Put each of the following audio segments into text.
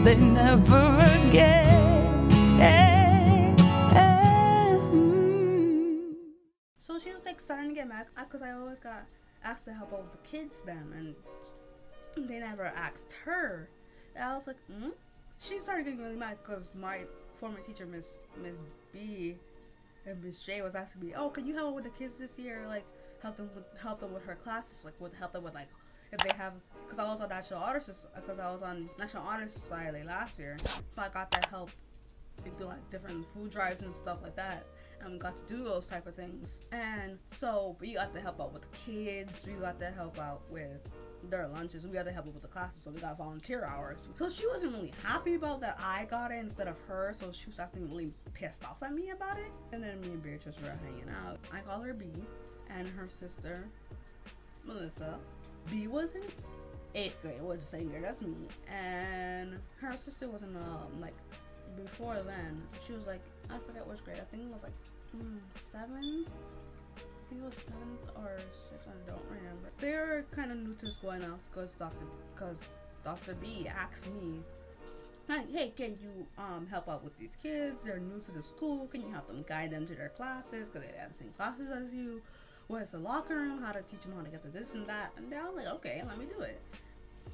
say never again. So she was like starting to get mad because I always got asked to help out with the kids then, and they never asked her. And I was like, She started getting really mad because my former teacher, Miss B and Miss J, was asking me, "Oh, can you help with the kids this year? Like, help them with her classes, like, help them with like if they have." Because I was on National Honor Society last year, so I got to help do like different food drives and stuff like that, and we got to do those type of things. And so we got to help out with the kids, we got to help out with their lunches, we got to help out with the classes, so we got volunteer hours. So she wasn't really happy about that I got it instead of her, so she was acting really pissed off at me about it. And then me and Beatrice were hanging out. I call her B, and her sister Melissa. B was in 8th grade, was the same grade as me, and her sister was in like before then. She was like, I forget which grade. I think it was like 7th. I think it was 7th or 6th. I don't remember. They were kind of new to school now because Dr. B asked me, like, hey, can you help out with these kids? They're new to the school. Can you help them guide them to their classes because they have the same classes as you? Where's the locker room? How to teach them how to get to this and that? And they're all like, okay, let me do it.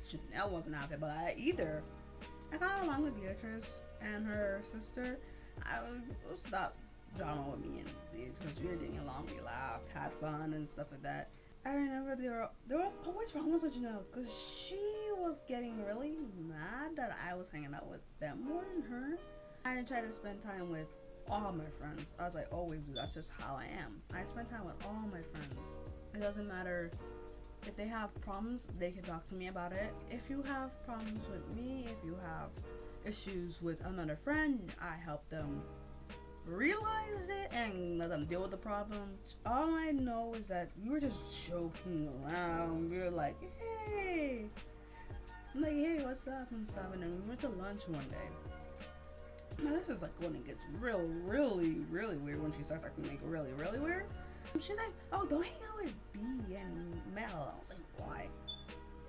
Chanel wasn't happy about that either. I got along with Beatrice and her sister. It was not drama with me and Beatrice because we were getting along. We laughed, had fun, and stuff like that. I remember there was always problems with Janelle because she was getting really mad that I was hanging out with them more than her. I tried to spend time with all my friends, as I always do. That's just how I am. I spend time with all my friends. It doesn't matter. If they have problems, they can talk to me about it. If you have problems with me, if you have issues with another friend, I help them realize it and let them deal with the problem. All I know is that we were just joking around. We were like, hey! I'm like, hey, what's up? And stuff. And then we went to lunch one day. Now this is like when it gets really, really, really weird, when she starts acting like really, really weird. She's like, oh, don't hang out with B and Mel. I was like, why?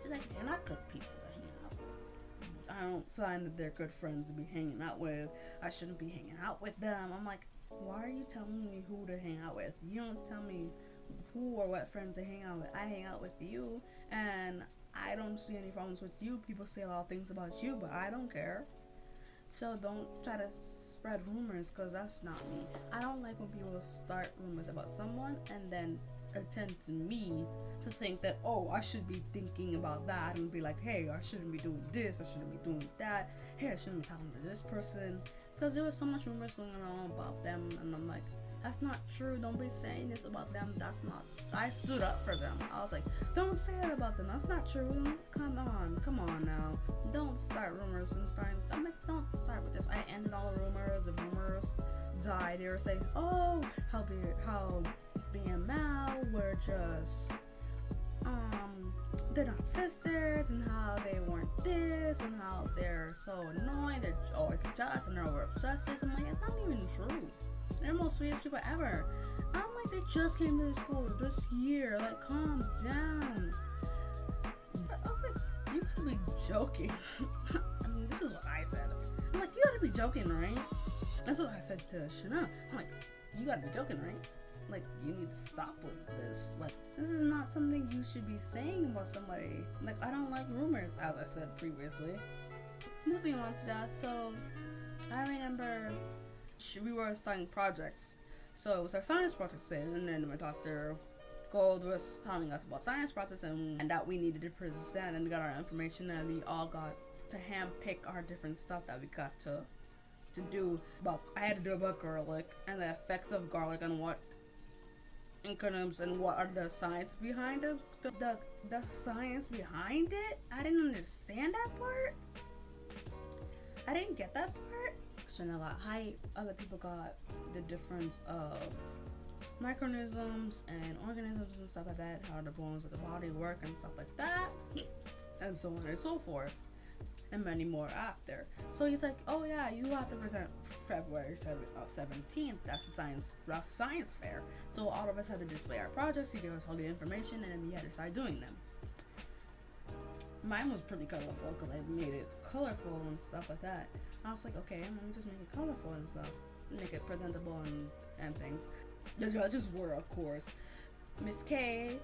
She's like, they're not good people to hang out with. I don't find that they're good friends to be hanging out with. I shouldn't be hanging out with them. I'm like, why are you telling me who to hang out with? You don't tell me who or what friends to hang out with. I hang out with you, and I don't see any problems with you. People say a lot of things about you, but I don't care. So don't try to spread rumors, because that's not me. I don't like when people start rumors about someone and then attempt to me to think that, oh, I should be thinking about that, and be like, hey, I shouldn't be doing this, I shouldn't be doing that, hey, I shouldn't be talking to this person, because there was so much rumors going around about them, and I'm like, that's not true. Don't be saying this about them. That's not. I stood up for them. I was like, don't say that about them. That's not true. Come on now. Don't start rumors and starting. I'm like, don't start with this. I ended all the rumors. The rumors died. They were saying, oh, how B and Mal were just they're not sisters, and how they weren't this, and how they're so annoying. They're always jealous and they're over obsessive. I'm like, it's not even true. They're the most sweetest people ever. I'm like, they just came to the school this year. Like, calm down. I'm like, you gotta be joking. I mean, this is what I said. I'm like, you gotta be joking, right? That's what I said to Chanel. I'm like, you gotta be joking, right? Like, you need to stop with this. Like, this is not something you should be saying about somebody. Like, I don't like rumors, as I said previously. Moving on to that, so I remember we were starting projects. So it was our science project today, and then Dr. Gold was telling us about science projects and that we needed to present and got our information, and we all got to hand pick our different stuff that we got to do. I had to do about garlic and the effects of garlic and what incomes and what are the science behind it. The science behind it. I didn't understand that part. I didn't get that part. Chanel got height, other people got the difference of microorganisms and organisms and stuff like that, how the bones of the body work and stuff like that, and so on and so forth, and many more after. So he's like, oh yeah, you have to present February 17th, that's the science fair. So all of us had to display our projects, he gave us all the information, and then we had to start doing them. mine was pretty colorful because I made it colorful and stuff like that. I was like, okay, let me just make it colorful and stuff, make it presentable and things. The judges were, of course, Miss K,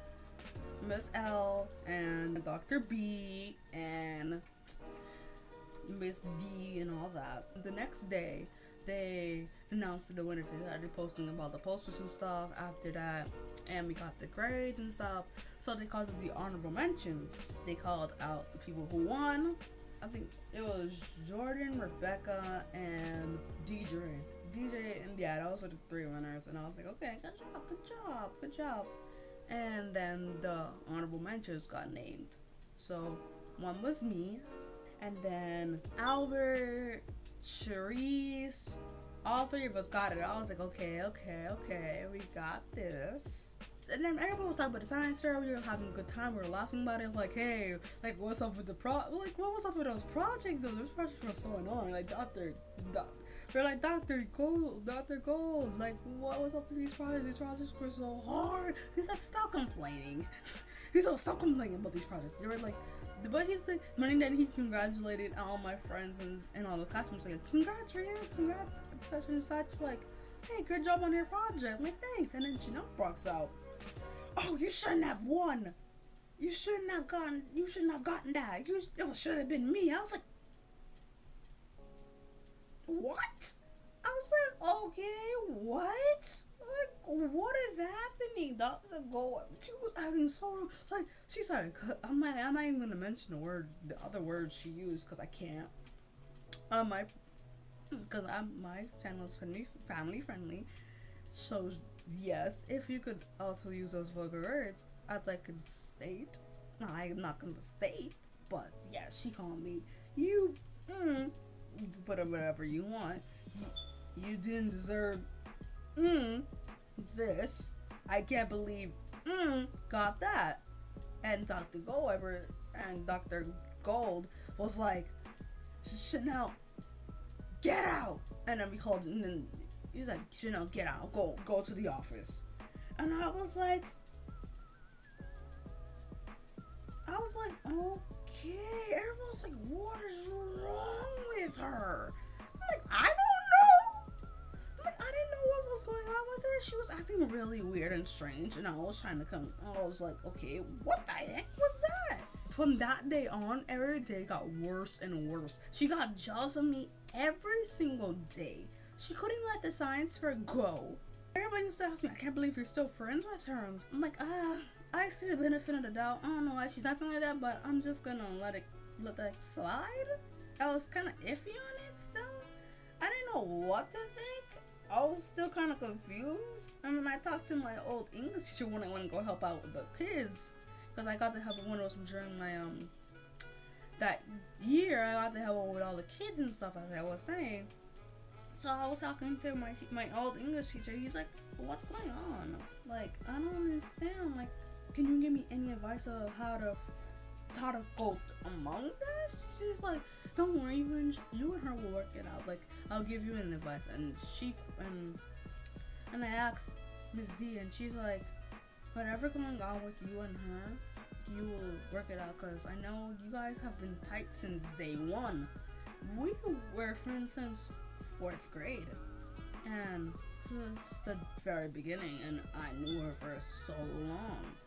Miss L, and Dr. B, and Miss D, and all that. The next day, they announced the winners. They started posting about the posters and stuff after that, and we got the grades and stuff. So they called it the honorable mentions. They called out the people who won. I think it was Jordan, Rebecca, and DJ. And yeah, those were the 3 winners. And I was like, okay, good job. And then the honorable mentions got named. So one was me, and then Albert, Cherise, all 3 of us got it. I was like, okay, we got this. And then everybody was talking about the science fair. We were having a good time. We were laughing about it. Like, hey, like, what's up with what was up with those projects? Though those projects were so annoying. Like, we're like, Dr. Gold. Like, what was up with these projects? These projects were so hard. He's like, stop complaining. He's like, stop complaining about these projects. They were like, but he's like, money that he congratulated all my friends and all the classmates. Like, congrats, Rhea, congrats, such and such. Like, hey, good job on your project. Like, thanks. And then Chanel walks out. Oh, you shouldn't have won. You shouldn't have gotten that. It should have been me. I was like, what? I was like, okay, what? Like, what is happening? Dr. Go. She was acting so like she started. I'm not even gonna mention the other words she used because I can't. My channel is family friendly, so yes, if you could also use those vulgar words, as I could state. No, I'm not gonna state, but yeah, she called me you. You can put up whatever you want. You didn't deserve this. I can't believe got that. And Dr. Goldweber and Dr. Gold was like, Chanel, get out. And then we called, and then he's like, Chanel, get out, go to the office. And I was like, okay. Everyone was like, what is wrong with her? I'm like, I don't know. I'm like, I didn't know what was going on with her. She was acting really weird and strange, and I was like, okay, what the heck was that? From that day on, every day got worse and worse. She got jealous of me every single day. She couldn't let the science fair go. Everybody used to ask me, I can't believe you're still friends with her. I'm like, I see the benefit of the doubt. I don't know why she's acting like that, but I'm just gonna let that slide. I was kind of iffy on it still. I didn't know what to think. I was still kind of confused. I mean, I talked to my old English teacher when I went to go help out with the kids, because I got to help one of those during my that year. I got to help with all the kids and stuff, as I was saying. So I was talking to my old English teacher. He's like, what's going on? Like, I don't understand. Like, can you give me any advice of how to go among this? She's like, don't worry, you and her will work it out. Like, I'll give you an advice. And I asked Miss D, and she's like, whatever going on with you and her, you will work it out, because I know you guys have been tight since day one. We were friends since 4th grade, and since the very beginning, and I knew her for so long.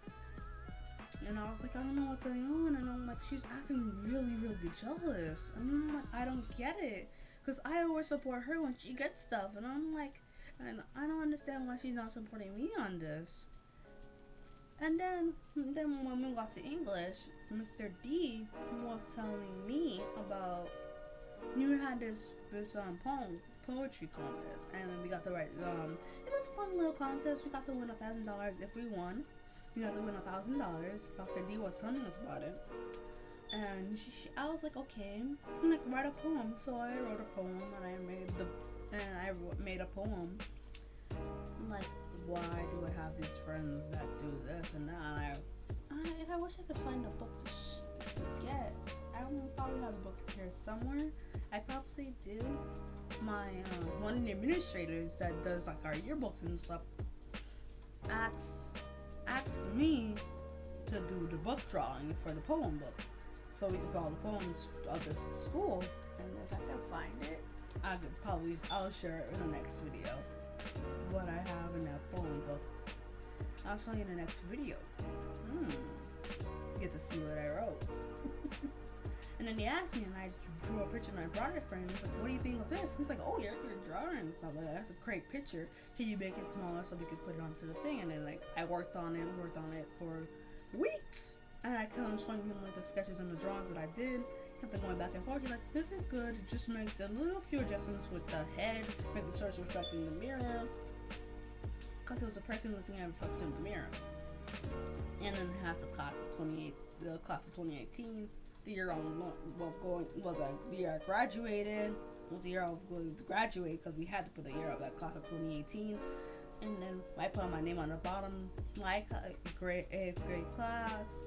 And I was like, I don't know what's going on, and I'm like, she's acting really, really jealous. And I'm like, I don't get it, because I always support her when she gets stuff, and I'm like, and I don't understand why she's not supporting me on this. And then when we got to English, Mr. D was telling me about, you had this poetry contest, and we got to write, it was a fun little contest. We got to win $1,000 if we won. We got to win $1,000. Dr. D was telling us about it, and I was like, okay, I'm like, write a poem. So I wrote a poem, and I made a poem. I'm like, why do I have these friends that do this and that? I wish I could find a book to get. I don't probably have a book here somewhere. I probably do. My one of the administrators that does like our yearbooks and stuff asked me to do the book drawing for the poem book. so we could put all the poems of this school. And if I can find it, I'll share it in the next video. What I have in that poem book, I'll show you in the next video. Get to see what I wrote. And then he asked me, and I drew a picture and I brought it for him. He's like, what do you think of this? He's like, oh, you're a good drawer and stuff like that. That's a great picture. Can you make it smaller so we could put it onto the thing? And then like I worked on it for weeks. And I kept on showing him like the sketches and the drawings that I did. Kept on going back and forth. He's like, this is good. Just make the little few adjustments with the head, make the church reflecting the mirror. Because it was a person looking at a reflection in the mirror. And then it has the class of 2018. The year the year I graduated. It was the year I was going to graduate because we had to put the year of that class of 2018. And then I put my name on the bottom, like grade 8th grade class,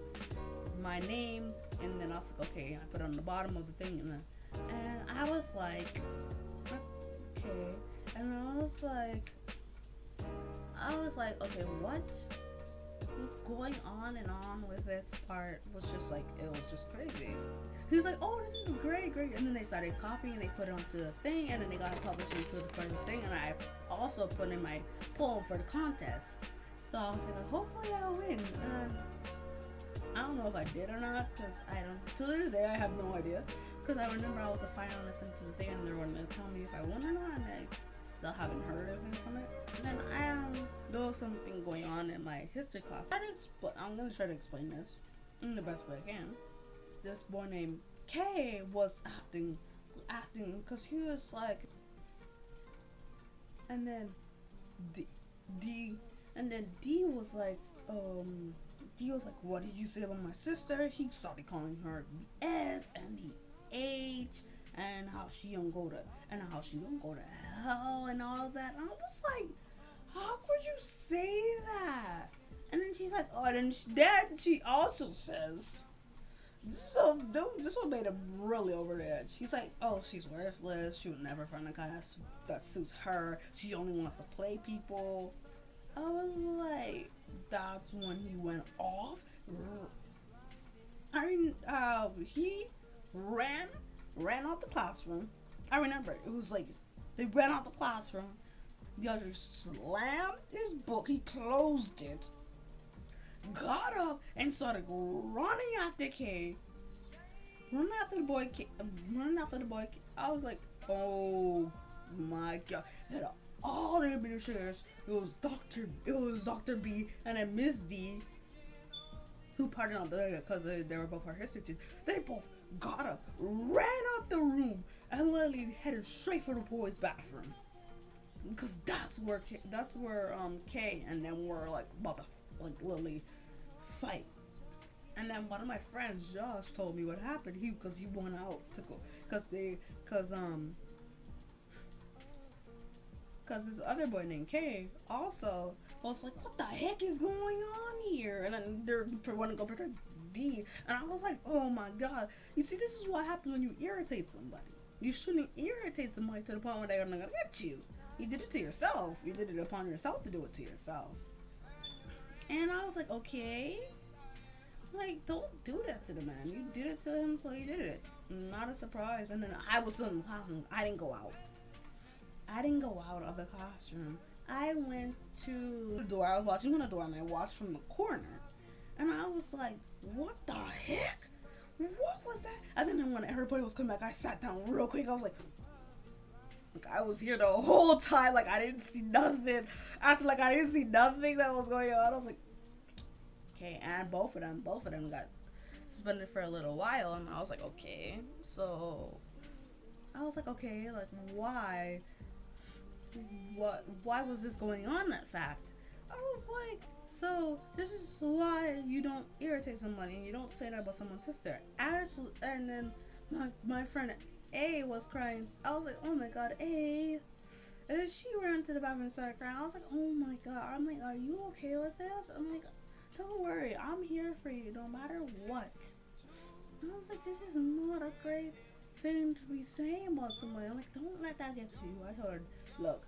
my name, and then I was like, okay, I put it on the bottom of the thing, and I was like, okay, and I was like, okay, what? Going on and on with this part was just like, it was just crazy. He was like, oh, this is great, and then they started copying and they put it onto the thing, and then they got it published into the front thing, and I also put in my poem for the contest. So I was like, hopefully I'll win. And I don't know if I did or not, because I don't, to this day I have no idea, because I remember I was a finalist into the thing and they were going to tell me if I won or not, and I still haven't heard anything from it. And then there was something going on in my history class. I'm going to try to explain this in the best way I can. This boy named K was acting because he was like, and then D was like, what did you say about my sister? He started calling her the S and the H, and how she don't go to hell and all that. And I was like, how could you say that? And then she's like, oh, and then she also says, this one made him really over the edge. He's like, oh, she's worthless. She would never find a guy that suits her. She only wants to play people. I was like, that's when he went off. He ran out the classroom. I remember it was like they ran out the classroom. The other slammed his book. He closed it. Got up and started running after K. Running after the boy. I was like, oh my god! And all the administrators. It was Dr. B and then Miss D, who pardoned on the because they were both our history teachers. They both got up, ran out the room, and literally headed straight for the boys' bathroom. Because that's where K and them were like about to literally fight. And then one of my friends, Josh, told me what happened. Because he went out to go because this other boy named K also was like, what the heck is going on here? And then they want to go protect D. And I was like, oh my god. You see, this is what happens when you irritate somebody. You shouldn't irritate somebody to the point where they're gonna get you. You did it to yourself. You did it upon yourself to do it to yourself. And I was like, okay. Like, don't do that to the man. You did it to him, so he did it. Not a surprise. And then I was still in the classroom. I didn't go out of the classroom. I went to the door. I was watching from the door and I watched from the corner. And I was like, what the heck? What was that? And then when everybody was coming back, I sat down real quick. I was like I was here the whole time. Like, I didn't see nothing. After, like, I didn't see nothing that was going on. I was like, okay. And both of them got suspended for a little while. And I was like, okay. So, I was like, okay, like, why? Why was this going on, that fact? I was like, so this is why you don't irritate somebody and you don't say that about someone's sister. And then my friend A was crying. I was like, oh my god, A. And then she ran to the bathroom and started crying. I was like, oh my god. I'm like, are you okay with this? I'm like, don't worry, I'm here for you no matter what. And I was like, this is not a great thing to be saying about somebody. I'm like, don't let that get to you. I told her, look,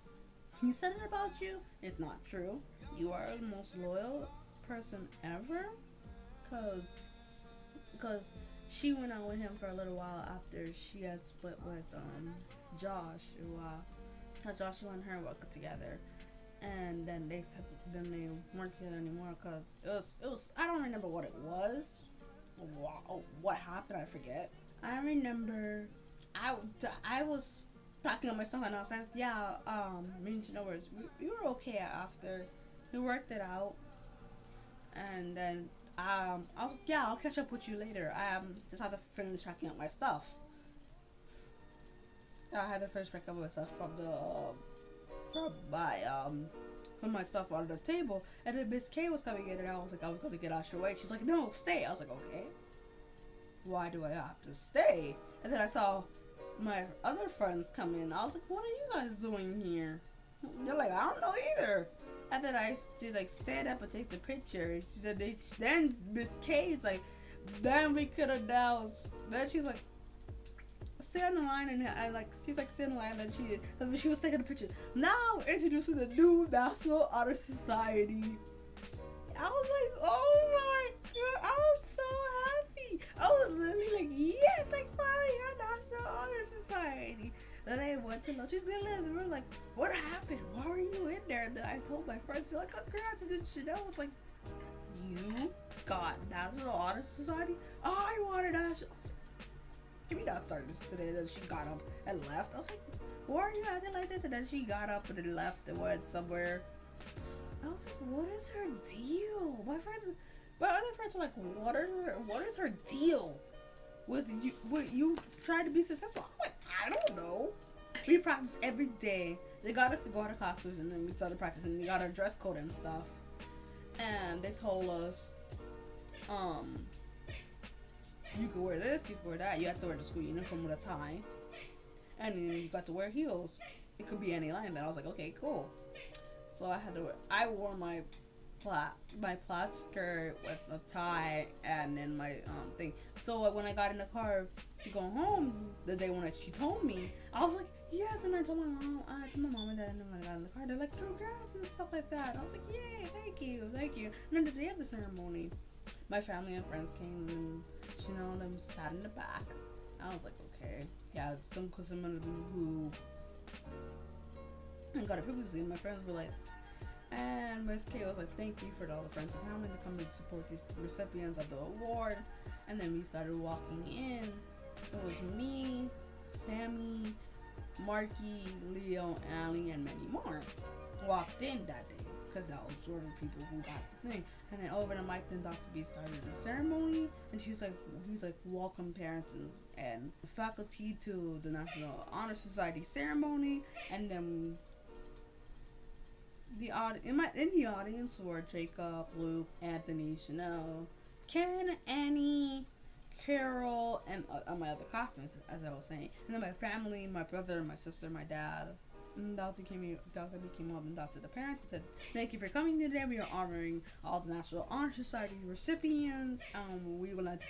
he said it about you. It's not true. You are the most loyal person ever. Cause she went out with him for a little while after she had split with Josh, who Josh and her worked together, and then they weren't together anymore because it was I don't remember what it was. Wow, what happened? I forget. I remember I was packing up my stuff and I was like, yeah, me and Shino we were okay after we worked it out, and then I was like, yeah, I'll catch up with you later. I just had to finish packing up my stuff. I had to finish packing up my stuff from my stuff on the table, and then Miss K was coming in, and I was like, I was gonna get out your way. She's like, no, stay. I was like, okay. Why do I have to stay? And then I saw my other friends come in. I was like, what are you guys doing here? They're like, I don't know either. And then I just like stand up and take the picture. And she said, then Miss K's like, then we could have now. Then she's like, stay on the line, and she's like, stay on the line, and she was taking the picture. Now introducing the new National Honor Society. I was like, oh my god, I was so happy. I was literally like, yes, like finally your National Honor Society. Then I went to lunch. They were like, what happened? Why were you in there? And then I told my friends, they're like, congrats. And then Chanel was like, you got National Honor Society? Oh, I wanted National. I was like, can we not start this today? Then she got up and left. I was like, why are you acting like this? And then she got up and then left and went somewhere. I was like, what is her deal? My other friends are like, what is her deal with you trying to be successful? I'm like, I don't know. We practice every day. They got us to go out of classes, and then we started practicing. We got our dress code and stuff. And they told us, you can wear this, you can wear that. You have to wear the school uniform with a tie. And then you got to wear heels. It could be any line. Then I was like, okay, cool. So I wore my plaid skirt with a tie and then my thing. So when I got in the car to go home the day when she told me, I was like, yes. And I told my mom and dad, and then when I got in the car, they're like, congrats and stuff like that. And I was like, yay, thank you. And then the day of the ceremony, my family and friends came, and them sat in the back. I was like, okay, yeah. Some of the people who got it previously, my friends were like, and Miss K was like, thank you for all the friends and family to come and support these recipients of the award. And then we started walking in. It was me, Sammy, Marky, Leo, Allie, and many more walked in that day, because that was sort of people who got the thing. And then over the mic, then Dr. B started the ceremony, and he's like, welcome parents and faculty to the National Honor Society ceremony. And then in the audience were Jacob, Luke, Anthony, Chanel, Ken, Annie, Carol, and my other classmates, as I was saying. And then my family, my brother, my sister, my dad. And Dr. B came up and talked to the parents and said, thank you for coming today. We are honoring all the National Honor Society recipients. We would like to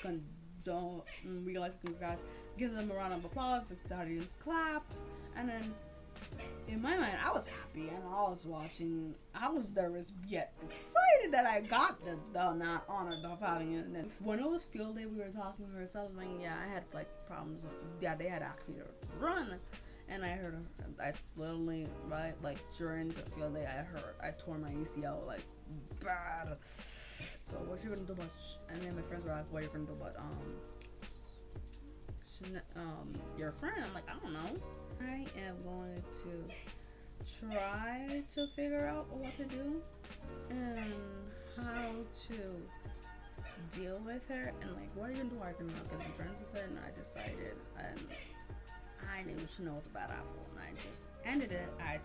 give them a round of applause. The audience clapped. And then in my mind, I was happy and I was watching. I was nervous yet excited that I got the not honored of having it. And then when it was field day, we were celebrating. Yeah, I had like problems. Yeah, they had asked me to run. And I literally, right, like during the field day, I tore my ACL like bad. So what you gonna do about? And then my friends were like, what are you gonna do about your friend? I'm like, I don't know. I am going to try to figure out what to do and how to deal with her, and like, what are you gonna do? Are you gonna be friends with her? And I decided, and I knew she knows about Apple, and I just ended it. I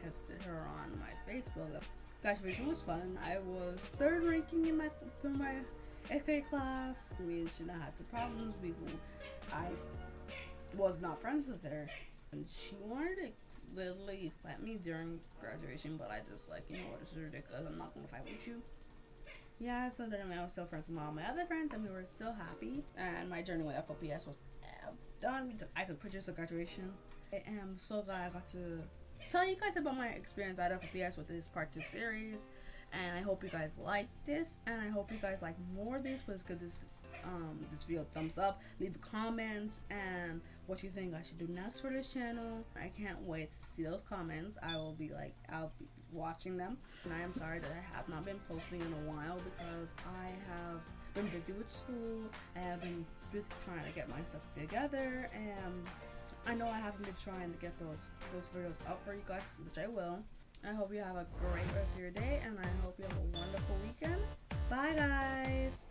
texted her on my Facebook. Graduation was fun. I was third ranking in my FA class. Me and Shana had some problems. I was not friends with her, and she wanted to literally fight me during graduation, but I just like, you know what, this is ridiculous. I'm not gonna fight with you. Yeah, so then I was still friends with all my other friends, and we were still happy. And my journey with FLPS was done. I took pictures of graduation. I am so glad I got to tell you guys about my experience at FLPS with this part 2 series. And I hope you guys like this, and I hope you guys like more of these. Please give this video a thumbs up, leave comments, and what you think I should do next for this channel. I can't wait to see those comments. I'll be watching them. And I am sorry that I have not been posting in a while because I have been busy with school. I have been busy trying to get my stuff together, and I know I haven't been trying to get those videos up for you guys, which I will. I hope you have a great rest of your day, and I hope you have a wonderful weekend. Bye, guys.